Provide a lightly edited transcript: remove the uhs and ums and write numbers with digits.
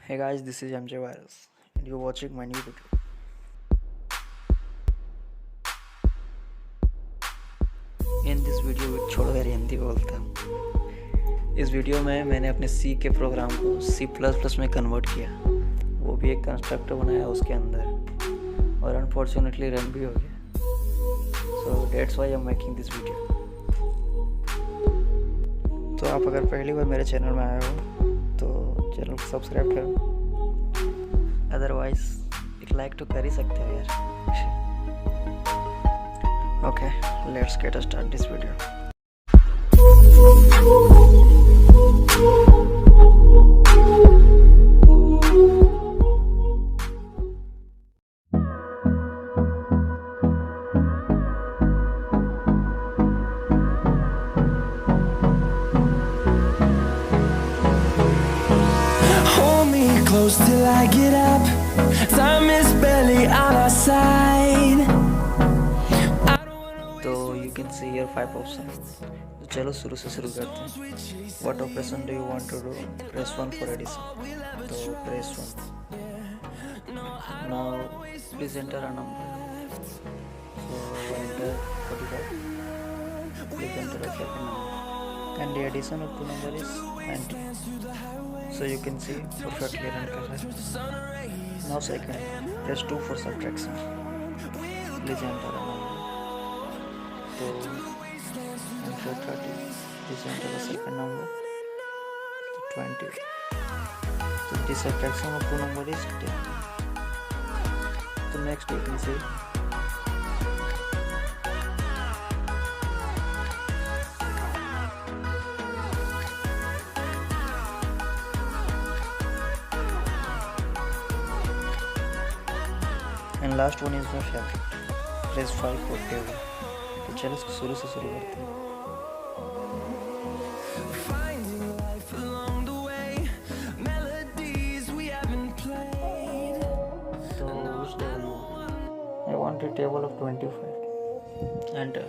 Hey guys, this is MJ Virus and you're watching my new video. In this video छोड़ो यार हिंदी बोलता हूँ। इस वीडियो में मैंने अपने C के प्रोग्राम को C++ में कन्वर्ट किया, वो भी एक कंस्ट्रक्टर बनाया उसके अंदर, और अनफॉर्चुनेटली रन भी हो गया। So that's why I am making this video. तो आप अगर पहली बार मेरे चैनल में आए हो तो चैनल को सब्सक्राइब करो, अदरवाइज एक लाइक तो कर ही सकते हो यार। Okay, let's get start this video. Close till I get up. Time is barely on our side. तो you can see here 5 options. तो चलो शुरू से शुरू करते हैं। What operation do you want to do? Press 1 for addition. तो press 1. Now please enter a number. So enter 45. Please enter a second number. And the addition of two number is 90. So you can see perfectly run कर रहा है। Now second, press 2 for subtraction. Please enter a number. तो enter 30. Please enter the second number. 20. So the subtraction of two number is 10. So next you can see and last one is my favorite. Press 5 for table. तो चलो इसको शुरू से शुरू करते हैं। तो which table you want? I want a table of 25. Enter.